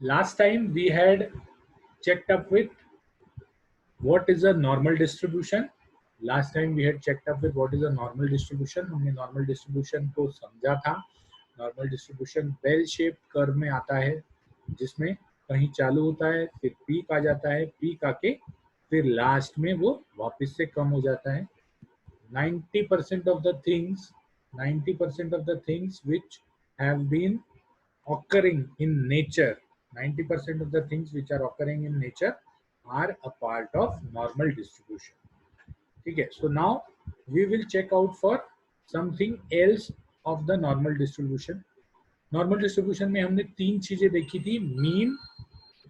Last time we had checked up with what is a normal distribution. Last time we had checked up with what is a normal distribution. हमने normal distribution को समझा था. Normal distribution bell shaped curve में आता है, जिसमें कहीं चालू होता है, फिर पीक आ जाता है, पीक आके फिर लास्ट में वो वापस से कम हो जाता है. 90% of the things 90% of the things which have been occurring in nature, 90% of the things which are occurring in nature are a part of normal distribution. Okay, so now we will check out for something else of the normal distribution. Normal distribution में हमने तीन चीजें देखी थी, mean,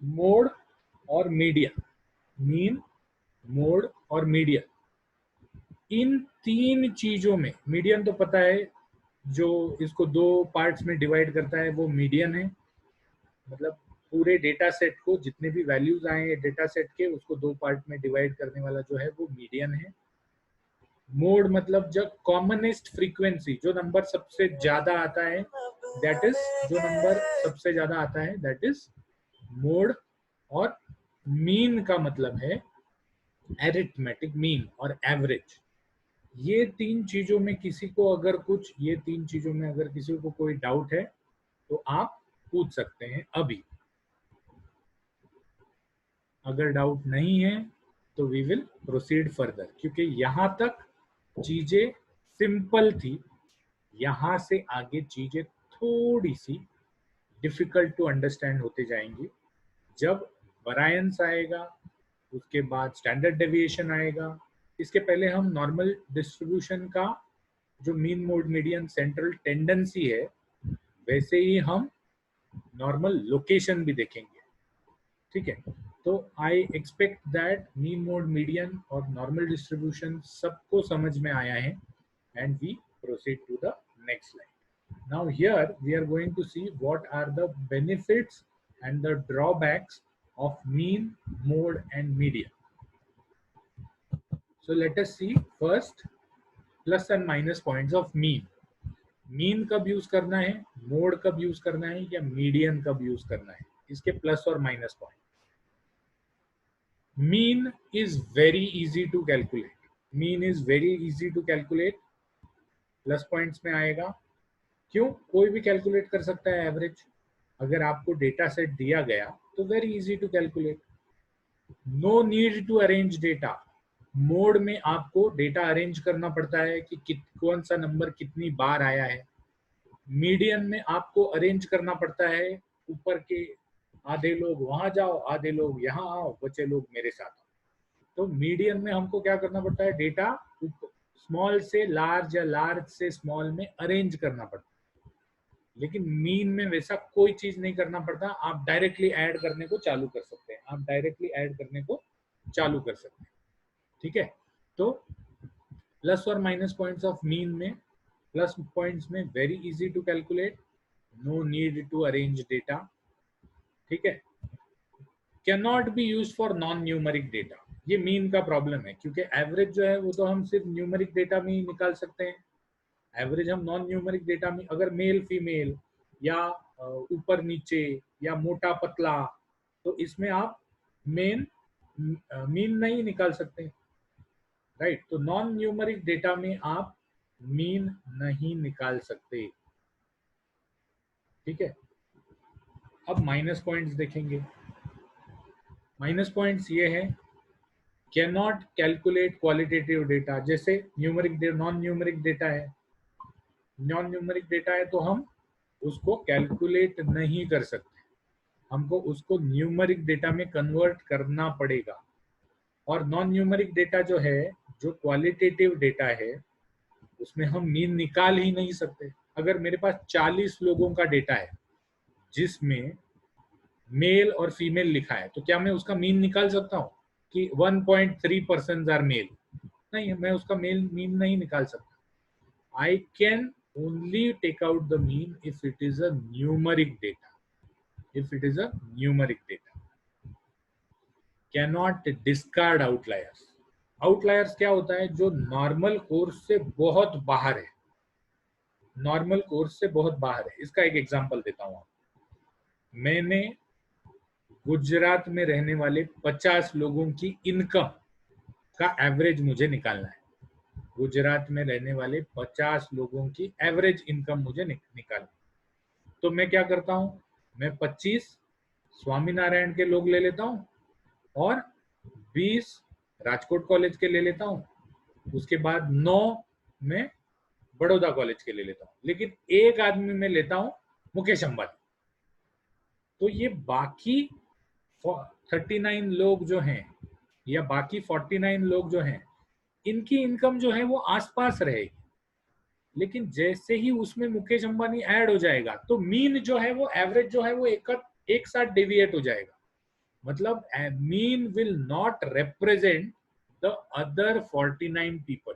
mode और median. Mean, mode और median. इन तीन चीजों में मीडियन तो पता है, जो इसको दो पार्ट्स में डिवाइड करता है वो मीडियन है. मतलब पूरे डेटा सेट को जितने भी वैल्यूज आए डेटा सेट के, उसको दो पार्ट में डिवाइड करने वाला जो है वो मीडियन है. मोड मतलब जब कॉमनेस्ट फ्रीक्वेंसी, जो नंबर सबसे ज्यादा आता है दैट इज, जो नंबर सबसे ज्यादा आता है दैट इज मोड. और मीन का मतलब है एरिथमेटिक मीन और एवरेज. ये तीन चीजों में किसी को अगर कुछ, ये तीन चीजों में अगर किसी को कोई डाउट है तो आप पूछ सकते हैं अभी. अगर डाउट नहीं है तो वी विल प्रोसीड फर्दर, क्योंकि यहां तक चीजें सिंपल थी. यहां से आगे चीजें थोड़ी सी डिफिकल्ट टू अंडरस्टैंड होते जाएंगी. जब वरायंस आएगा, उसके बाद स्टैंडर्ड डेविएशन आएगा. इसके पहले हम नॉर्मल डिस्ट्रीब्यूशन का जो mean, mode, median, central tendency है, वैसे ही हम नॉर्मल लोकेशन भी देखेंगे. ठीक है, तो I expect that mean, mode, median और नॉर्मल डिस्ट्रीब्यूशन सबको समझ में आया है. And we proceed to the next slide. Now here we are going to see what are the benefits and the drawbacks of mean, mode and median. So let us see first plus and minus points of mean. Mean कब use करना है, mode कब use करना है, या median कब use करना है, इसके प्लस और minus point. Mean is very easy to calculate. Mean is very easy to calculate. Plus points में आएगा. क्यों? कोई भी कैलकुलेट कर सकता है एवरेज. अगर आपको डेटा सेट दिया गया तो very easy to calculate. No need to arrange data. Mode में आपको डेटा अरेंज करना पड़ता है कि कौन सा नंबर कितनी बार आया है. मीडियन में आपको अरेंज करना पड़ता है, ऊपर के आधे लोग वहां जाओ, आधे लोग यहाँ आओ, बचे लोग मेरे साथ आओ. तो मीडियन में हमको क्या करना पड़ता है, डेटा स्मॉल से लार्ज या लार्ज से स्मॉल में अरेंज करना पड़ता है. लेकिन मीन में वैसा कोई चीज नहीं करना पड़ता. आप डायरेक्टली ऐड करने को चालू कर सकते हैं. आप डायरेक्टली ऐड करने को चालू कर सकते हैं. ठीक है, तो प्लस और माइनस पॉइंट्स ऑफ मीन में, प्लस पॉइंट्स में very easy to calculate, no need to arrange data. ठीक है, can not be use for non numeric data. ये मीन का प्रॉब्लम है, क्योंकि एवरेज जो है वो तो हम सिर्फ न्यूमेरिक डेटा में ही निकाल सकते हैं. एवरेज हम नॉन न्यूमेरिक डेटा में, अगर मेल फीमेल या ऊपर नीचे या मोटा पतला, तो इसमें आप मीन नहीं निकाल सकते. राइट, तो नॉन न्यूमेरिक डेटा में आप मीन नहीं निकाल सकते. ठीक है, अब माइनस पॉइंट्स देखेंगे. माइनस पॉइंट्स ये है, can not calculate qualitative data. जैसे न्यूमेरिक नॉन न्यूमेरिक डेटा है, नॉन न्यूमेरिक डेटा है तो हम उसको कैलकुलेट नहीं कर सकते. हमको उसको न्यूमेरिक डेटा में कन्वर्ट करना पड़ेगा. और नॉन न्यूमेरिक डेटा जो है, जो क्वालिटेटिव डेटा है, उसमें हम मीन निकाल ही नहीं सकते. अगर मेरे पास 40 लोगों का डेटा है जिसमें मेल और फीमेल लिखा है, तो क्या मैं उसका मीन निकाल सकता हूँ कि 1.3% आर मेल? नहीं, मैं उसका मीन नहीं निकाल सकता. I can only take out the mean if it is a numeric data. If it is a numeric data, cannot discard outliers. Outliers क्या होता है? जो नॉर्मल कोर्स से बहुत बाहर है. नॉर्मल कोर्स से बहुत बाहर है. इसका एक एग्जांपल देता हूं. मैंने गुजरात में रहने वाले 50 लोगों की इनकम का एवरेज मुझे निकालना है। गुजरात में रहने वाले 50 लोगों की एवरेज इनकम मुझे निकालनी है। तो मैं क्या करता हूं, मैं 25 स्वामीनारायण के लोग ले लेता हूं और 20 राजकोट कॉलेज के ले लेता हूं, उसके बाद 9 मैं बड़ौदा कॉलेज के ले लेता हूं, लेकिन एक आदमी में लेता हूं मुकेश अंबानी। तो ये बाकी 39 लोग जो हैं या बाकी 49 लोग जो हैं, इनकी इनकम जो है वो आसपास रहेगी, लेकिन जैसे ही उसमें मुकेश अंबानी ऐड हो जाएगा तो मीन जो है वो एवरेज जो है वो एक साथ डेविएट हो जाएगा। मतलब mean will not represent the other 49 people,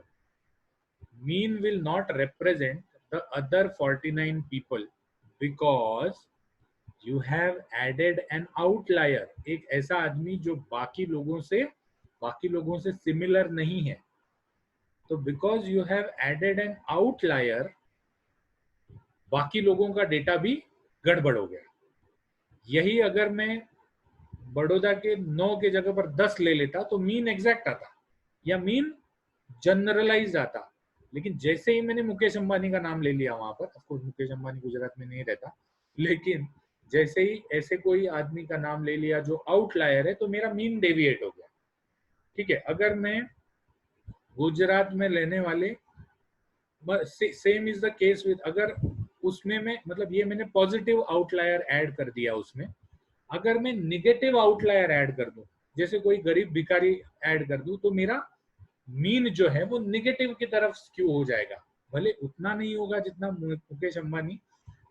mean will not represent the other 49 people because you have added an outlier, एक ऐसा आदमी जो बाकी लोगों से सिमिलर नहीं है। तो because you have added an outlier, बाकी लोगों का डेटा भी गड़बड़ हो गया। यही अगर मैं बड़ौदा के 9 के जगह पर 10 ले लेता तो मीन एग्जैक्ट आता या मीन जनरलाइज आता, लेकिन जैसे ही मैंने मुकेश अंबानी का नाम ले लिया वहां पर, ऑफकोर्स मुकेश अंबानी गुजरात में नहीं रहता, लेकिन जैसे ही ऐसे कोई आदमी का नाम ले लिया जो आउटलायर है तो मेरा मीन डेविएट हो गया। ठीक है, अगर मैं गुजरात में लेने वाले same is the case with, अगर उसमें मैं मतलब ये मैंने पॉजिटिव आउटलायर ऐड कर दिया उसमें, अगर मैं निगेटिव आउटलायर ऐड कर दूं, जैसे कोई गरीब भिखारी ऐड कर दूं, तो मेरा मीन जो है वो निगेटिव की तरफ स्क्यू हो जाएगा। भले उतना नहीं होगा जितना मुकेश अंबानी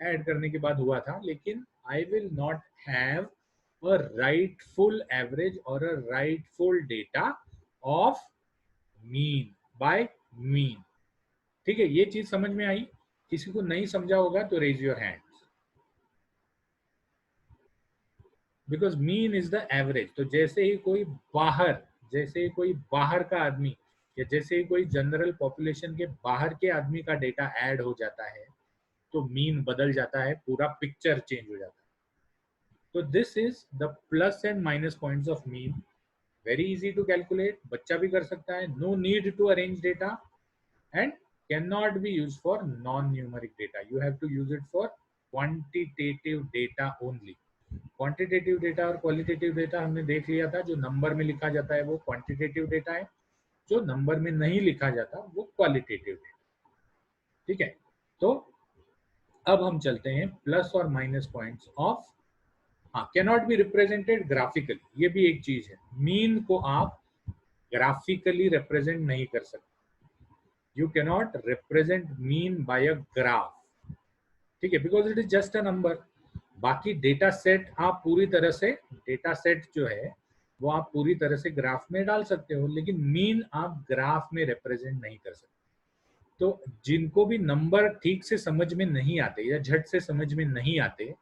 ऐड करने के बाद हुआ था, लेकिन I will not have a rightful average और a rightful data of mean by mean. ठीक है, ये चीज समझ में आई? किसी को नहीं समझा होगा तो raise your hand. Because mean is the average. तो जैसे ही कोई बाहर का आदमी या जैसे ही कोई जनरल पॉपुलेशन के बाहर के आदमी का डेटा ऐड हो जाता है तो मीन बदल जाता है, पूरा पिक्चर चेंज हो जाता है। तो this is the plus and minus points of mean. Very easy to calculate, बच्चा भी कर सकता है। No need to arrange data and can not be use for non numeric data. You have to use it for quantitative data only. Quantitative data और qualitative data हमने देख लिया था। जो नंबर में लिखा जाता है वो क्वांटिटेटिव डेटा है, जो नंबर में नहीं लिखा जाता वो क्वालिटेटिव डेटा। ठीक है, तो अब हम चलते हैं प्लस और माइनस पॉइंट्स ऑफ, हाँ, can not be represented graphically. ये भी एक चीज है, मीन को आप ग्राफिकली रिप्रेजेंट नहीं कर सकते। You can not represent mean by a graph. ठीक है, because it is just a number. बाकी डेटा सेट आप पूरी तरह से, डेटा सेट जो है वो आप पूरी तरह से ग्राफ में डाल सकते हो, लेकिन मीन आप ग्राफ में रिप्रेजेंट नहीं कर सकते। तो जिनको भी नंबर ठीक से समझ में नहीं आते या झट से समझ में नहीं आते,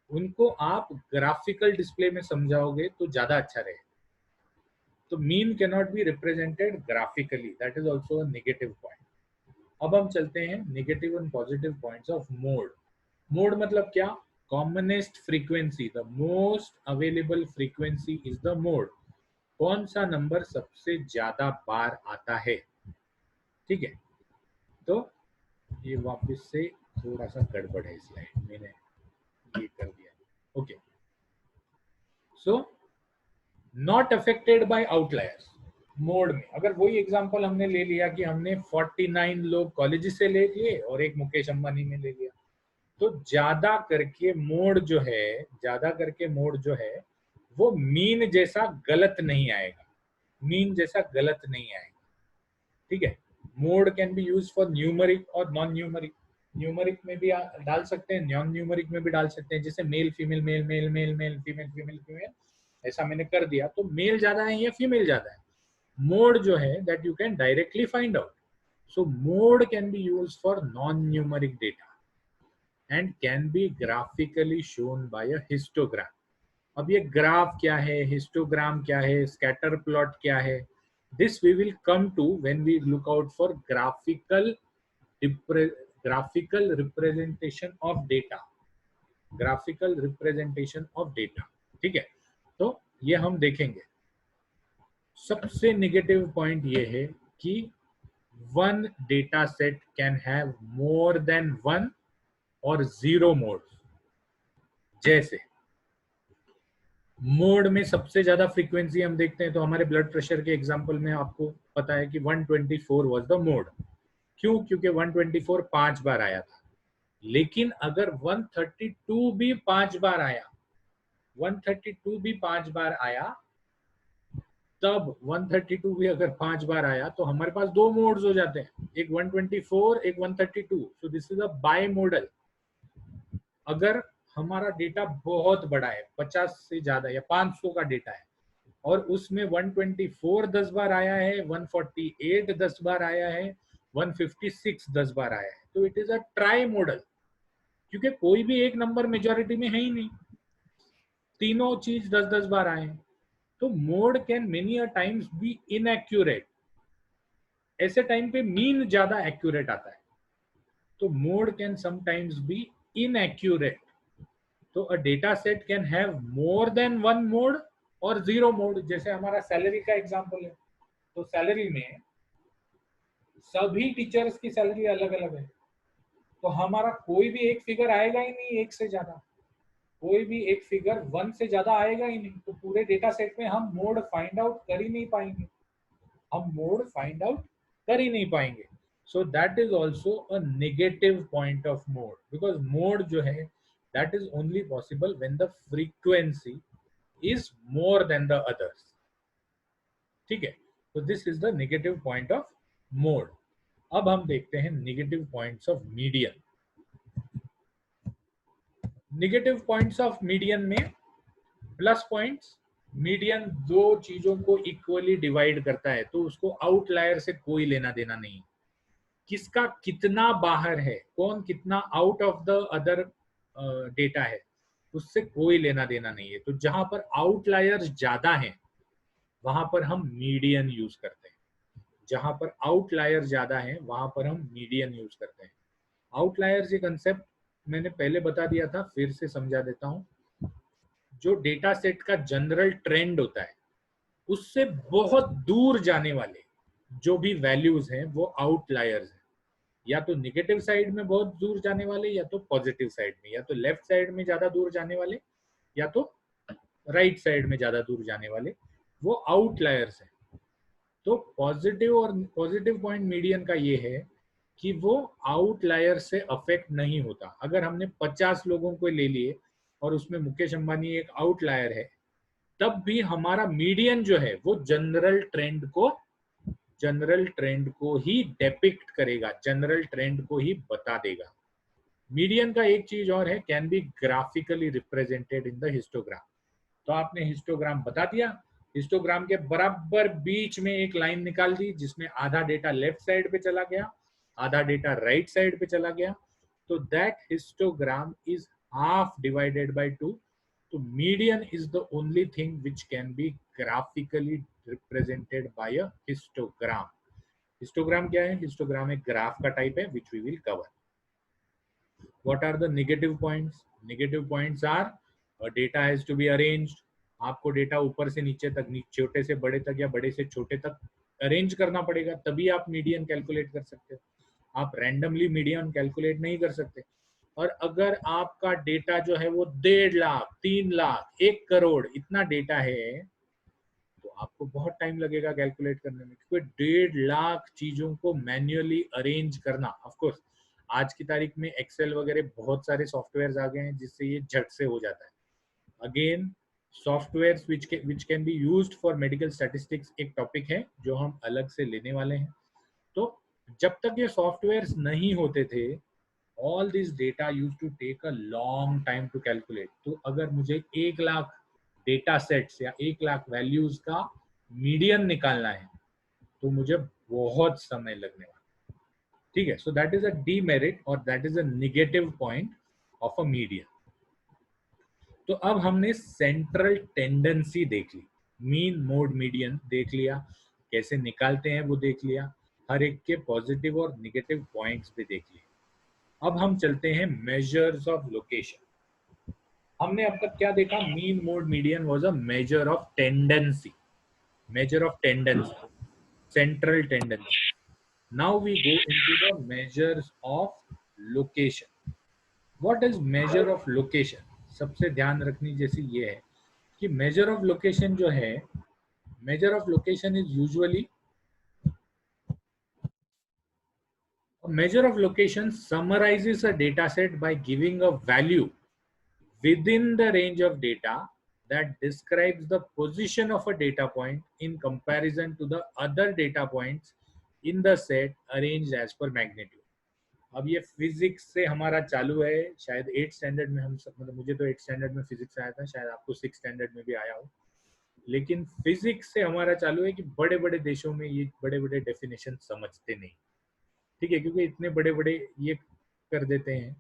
उनको आप ग्राफिकल डिस्प्ले में समझाओगे तो ज्यादा अच्छा रहेगा। तो mean can not be represented graphically, that is also a negative point. अब हम चलते हैं negative and positive points of mode. Mode मतलब क्या? Commonest frequency, the most available frequency is the mode. कौन सा नंबर सबसे ज्यादा बार आता है? ठीक है, तो ये वापस से थोड़ा सा गड़बड़ है स्लाइड, मैंने ये कर दिया। Okay, so not affected by outliers. Mode में अगर वही एग्जांपल हमने ले लिया कि हमने 49 लोग कॉलेज से ले लिए और एक मुकेश अंबानी में ले लिया, तो ज्यादा करके मोड जो है वो मीन जैसा गलत नहीं आएगा। मीन जैसा गलत नहीं आएगा। ठीक है, mode can be use for numeric और नॉन न्यूमरिक। न्यूमरिक में भी डाल सकते हैं, नॉन न्यूमरिक में भी डाल सकते हैं। जैसे male female male male male male female female female, ऐसा मैंने कर दिया तो मेल ज्यादा है या फीमेल ज्यादा है। मोड जो है that you can directly find out. So mode can be use for non numeric data and can be graphically shown by a histogram। अब ये ग्राफ क्या है, हिस्टोग्राम क्या है, स्कैटर प्लॉट क्या है, this we will come to when we look out for graphical representation of data. Graphical representation of data. ठीक है, तो ये हम देखेंगे। सबसे नेगेटिव पॉइंट ये है कि one data set can have more than one और जीरो मोड। जैसे मोड में सबसे ज्यादा फ्रीक्वेंसी हम देखते हैं तो हमारे ब्लड प्रेशर के एग्जांपल में आपको पता है कि 124 वाज द मोड। क्यों? क्योंकि 124 5 बार आया था। लेकिन अगर 132 भी 5 बार आया, 132 भी 5 बार आया, तब 132 भी अगर 5 बार आया तो हमारे पास दो मोड्स हो जाते हैं, एक 124 एक 132। So this is a by model. अगर हमारा डेटा बहुत बड़ा है, 50 से ज्यादा या 500 का डेटा है, और उसमें 124 10 बार आया है, 148 10 बार आया है, 156 10 बार आया है, तो it is a try model. क्योंकि कोई भी एक नंबर मेजॉरिटी में है ही नहीं, तीनों चीज 10 10 बार आए हैं। तो mode can many a times be inaccurate. ऐसे टाइम पे मीन ज्यादा एक्यूरेट आता है, तो mode can sometimes be inaccurate. तो a data set can have more than one mode और जीरो मोड। जैसे हमारा सैलरी का एग्जांपल है, तो सैलरी में सभी टीचर्स की सैलरी अलग अलग है, तो हमारा कोई भी एक फिगर आएगा ही नहीं एक से ज्यादा, कोई भी एक फिगर वन से ज्यादा आएगा ही नहीं। तो पूरे डेटा सेट में हम मोड फाइंड आउट कर ही नहीं पाएंगे, हम मोड फाइंड आउट कर ही नहीं पाएंगे। सो that is also a negative point of mode, because mode जो है that is only possible when the frequency is more than the others. ठीक है, तो this is the negative point of mode. अब हम देखते हैं negative points of median. Negative points of median में प्लस पॉइंट्स, मीडियन दो चीजों को इक्वली डिवाइड करता है, तो उसको आउटलायर से कोई लेना देना नहीं। किसका कितना बाहर है, कौन कितना out of the other data है, उससे कोई लेना देना नहीं है। तो जहां पर आउटलायर्स ज्यादा हैं वहां पर हम मीडियन यूज करते हैं, जहां पर आउटलायर ज्यादा है वहां पर हम मीडियन यूज करते हैं। आउटलायर्स ये कंसेप्ट मैंने पहले बता दिया था, फिर से समझा देता हूं। जो डेटा सेट का जनरल ट्रेंड होता है उससे बहुत दूर जाने वाले जो भी वैल्यूज हैं वो आउटलायर्स हैं। या तो निगेटिव साइड में बहुत दूर जाने वाले, या तो पॉजिटिव साइड में, या तो लेफ्ट साइड में ज्यादा दूर जाने वाले, या तो राइट साइड में ज्यादा दूर जाने वाले, वो आउटलायर्स हैं। तो पॉजिटिव और पॉजिटिव पॉइंट मीडियन का ये है कि वो आउटलायर से अफेक्ट नहीं होता। अगर हमने 50 लोगों को ले लिए और उसमें मुकेश अंबानी एक आउटलायर है, तब भी हमारा मीडियन जो है वो जनरल ट्रेंड को ही डेपिक्ट करेगा, जनरल ट्रेंड को ही बता देगा। मीडियन का एक चीज और है, can be graphically represented in the histogram. तो आपने हिस्टोग्राम बता दिया, हिस्टोग्राम के बराबर बीच में एक लाइन निकाल दी जिसमें आधा डेटा लेफ्ट साइड पे चला गया, आधा डेटा राइट साइड पे चला गया, तो that histogram is half divided by two. तो median is the only thing which can be graphically represented by a histogram. Histogram क्या है? हिस्टोग्राम एक ग्राफ का टाइप है which we will cover. What are the negative points? Negative points are data has to be arranged. आपको data ऊपर से नीचे तक, छोटे से बड़े तक या बड़े से छोटे तक अरेंज करना पड़ेगा, तभी आप मीडियन कैलकुलेट कर सकते हो। आप रैंडमली मीडियन कैलकुलेट नहीं कर सकते। और अगर आपका डेटा जो है वो 1.5 लाख 3 लाख 1 करोड़ इतना डेटा है, तो आपको बहुत टाइम लगेगा कैलकुलेट करने में, क्योंकि 1.5 लाख चीजों को मैन्युअली अरेंज करना। ऑफ कोर्स आज की तारीख में एक्सेल वगैरह बहुत सारे सॉफ्टवेयर आ गए हैं जिससे ये झट से हो जाता है। Again software which can be used for medical statistics एक टॉपिक है जो हम अलग से लेने वाले हैं। तो जब तक ये सॉफ्टवेयर नहीं होते थे, all this data use to take a long time to calculate. तो अगर मुझे 1 लाख डेटा सेट्स या 1 लाख वैल्यूज का मीडियन निकालना है तो मुझे बहुत समय लगने वाला। ठीक है, so that is a demerit और that is a negative point of a median. तो अब हमने सेंट्रल टेंडेंसी देख ली, मीन मोड मीडियन देख लिया, कैसे निकालते हैं वो देख लिया, हर एक के पॉजिटिव और नेगेटिव पॉइंट्स भी देख लिए। अब हम चलते हैं मेजर्स ऑफ लोकेशन। हमने अब तक क्या देखा? Mean mode median was a measure of tendency, measure of tendency, central tendency. Now we go into the measures of location. What is measure of location? सबसे ध्यान रखनी जैसी ये है कि measure of location जो है, measure of location is usually a measure of location summarizes a data set by giving a value within the range of data that describes the position of a data point in comparison to the other data points in the set arranged as per magnitude. अब ये physics से हमारा चालू है, शायद 8 standard में हम सब, मतलब मुझे तो 8 स्टैंडर्ड में फिजिक्स आया था, शायद आपको 6 स्टैंडर्ड में भी आया हो, लेकिन फिजिक्स से हमारा चालू है कि बड़े बड़े देशों में ये बड़े बड़े डेफिनेशन समझते नहीं, ठीक है, क्योंकि इतने बड़े बड़े ये कर देते हैं,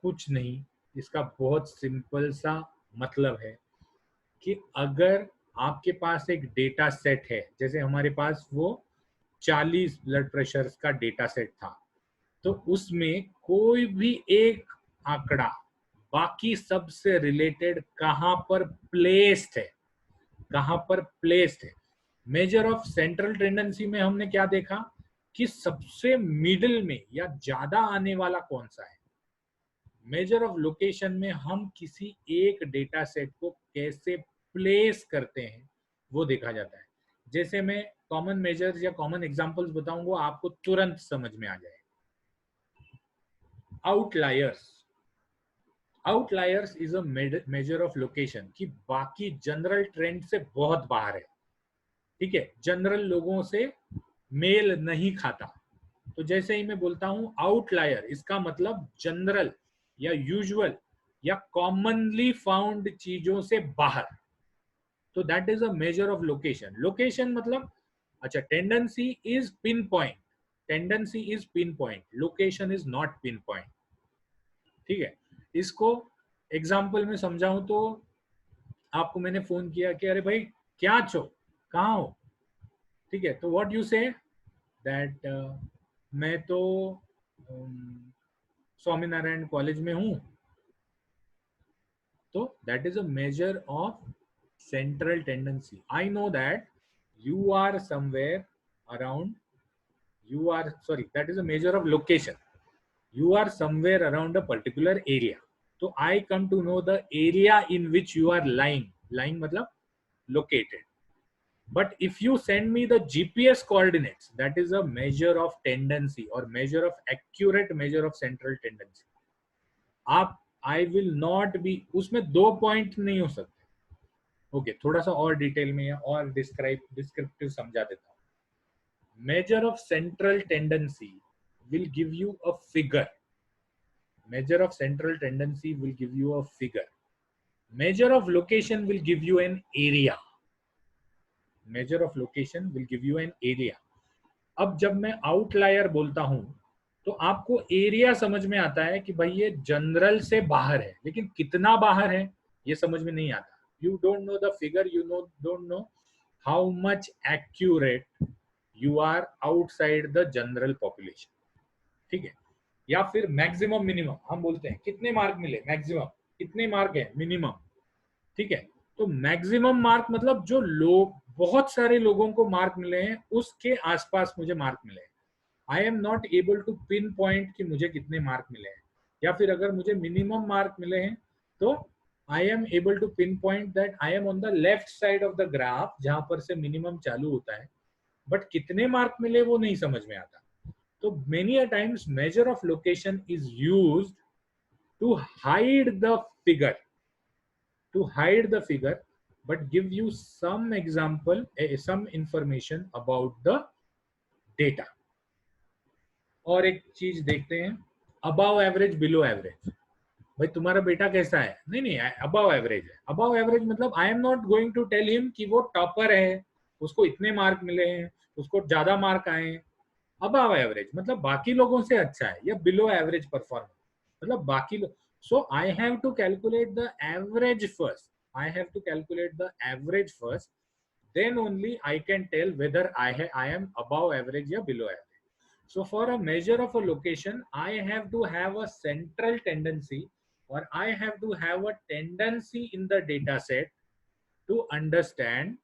कुछ नहीं। इसका बहुत सिंपल सा मतलब है कि अगर आपके पास एक डेटा सेट है, जैसे हमारे पास वो 40 ब्लड प्रेशर का डेटा सेट था, तो उसमें कोई भी एक आंकड़ा बाकी सबसे रिलेटेड कहां पर प्लेस्ड है, कहां पर प्लेस्ड है। मेजर ऑफ सेंट्रल टेंडेंसी में हमने क्या देखा कि सबसे मिडिल में या ज्यादा आने वाला कौन सा है। मेजर ऑफ लोकेशन में हम किसी एक डेटा सेट को कैसे प्लेस करते हैं वो देखा जाता है। जैसे मैं कॉमन मेजर्स या कॉमन एग्जांपल्स बताऊंगा, आपको तुरंत समझ में आ जाए। Outliers, outliers is a measure of location कि बाकी जनरल ट्रेंड से बहुत बाहर है, ठीक है, जनरल लोगों से मेल नहीं खाता। तो जैसे ही मैं बोलता हूं आउटलायर, इसका मतलब जनरल या यूजुअल या कॉमनली फाउंड चीजों से बाहर, तो that is a measure of location. Location मतलब, अच्छा, tendency is pin point, tendency is pin point, location is not pin point, ठीक है। इसको एग्जाम्पल में समझाऊं तो आपको मैंने फोन किया कि अरे भाई क्या छो, कहाँ हो, ठीक है, तो व्हाट यू से दैट मैं तो स्वामीनारायण कॉलेज में हूँ, तो that is a measure of central tendency. I know that you are somewhere around, you are, sorry, that is a measure of location, you are somewhere around a particular area, so I come to know the area in which you are lying, lying matlab located. But if you send me the GPS coordinates, that is a measure of tendency or measure of accurate measure of central tendency. आप, आई will not be, उसमें दो point नहीं हो सकते। Okay, थोड़ा सा और detail में और डिस्क्रिप्टिव समझा देता हूँ। measure of central tendency will give you a figure, measure of central tendency will give you a figure, measure of location will give you an area, measure of location will give you an area। अब जब मैं outlier बोलता हूं तो आपको area समझ में आता है कि भाई ये जनरल से बाहर है, लेकिन कितना बाहर है ये समझ में नहीं आता। You don't know the figure, you know don't know how much accurate you are outside the general population, ठीक है। या फिर मैक्सिमम मिनिमम हम बोलते हैं, कितने मार्क मिले, मैक्सिमम कितने मार्क है, मिनिमम, ठीक है। तो मैक्सिमम मार्क मतलब जो लोग, बहुत सारे लोगों को मार्क मिले हैं उसके आसपास मुझे मार्क मिले हैं। I am not able to pinpoint कि मुझे कितने मार्क मिले हैं, या फिर अगर मुझे मिनिमम मार्क मिले हैं तो I am able to pinpoint that I am on the left side of the graph जहां पर से मिनिमम चालू होता है, बट कितने मार्क मिले वो नहीं समझ में आता। तो many a times measure of location is used to hide the figure, to hide the figure, but give you some example, some information about the data। और एक चीज देखते हैं, अबव एवरेज बिलो एवरेज। भाई तुम्हारा बेटा कैसा है, नहीं नहीं अबव एवरेज है। अबव एवरेज मतलब I am not going to tell him कि वो टॉपर है, उसको इतने मार्क मिले हैं, उसको ज्यादा मार्क आए हैं। अबव एवरेज मतलब बाकी लोगों से अच्छा है, या बिलो एवरेज परफॉर्मेंस मतलब बाकी लोग। So I have to calculate the average first, I have to calculate the average first, then only I can tell whether I am above average या below average। So for a measure of a location I have to have a central tendency और I have to have a tendency in the data set to understand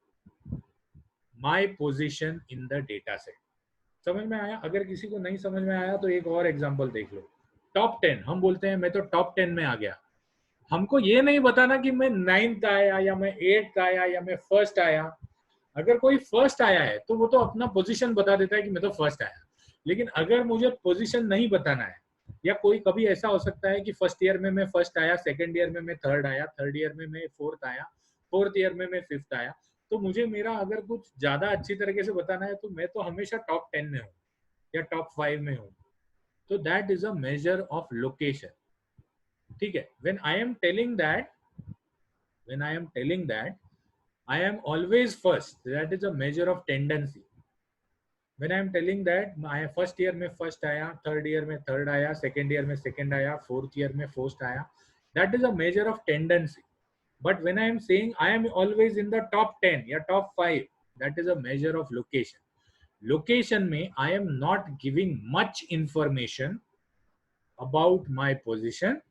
my position in the data set. समझ में आया? अगर किसी को नहीं समझ में आया तो एक और एग्जांपल देख लो. टॉप 10 हम बोलते हैं मैं तो टॉप 10 में आ गया. हमको ये नहीं बताना कि मैं 9th आया या मैं 8th आया या मैं फर्स्ट आया. अगर कोई फर्स्ट आया है तो वो तो अपना पोजीशन बता देता है कि मैं तो फर्स्ट आया. लेकिन अगर मुझे पोजीशन नहीं बताना है, या कोई कभी ऐसा हो सकता है कि फर्स्ट ईयर में मैं फर्स्ट आया, सेकंड ईयर में मैं थर्ड आया, थर्ड ईयर में मैं फोर्थ आया, फोर्थ ईयर में मैं फिफ्थ आया, तो मुझे मेरा अगर कुछ ज्यादा अच्छी तरीके से बताना है तो मैं तो हमेशा टॉप 10 में हूँ या टॉप 5 में हूँ. तो that is a measure of location. ठीक है. When I am telling that I am always first, that is a measure of tendency. When I am telling that my first year में first आया, third year में third आया, second year में second आया, fourth year में first आया, that is a measure of tendency. But when I am saying I am always in the top 10 या top 5, that is a measure of location. Location में I am not giving much information about my position,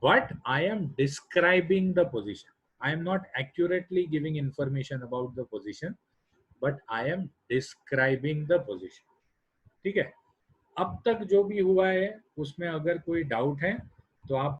but I am describing the position. I am not accurately giving information about the position, but I am describing the position. ठीक है. अब तक जो भी हुआ है उसमें अगर कोई डाउट है तो आप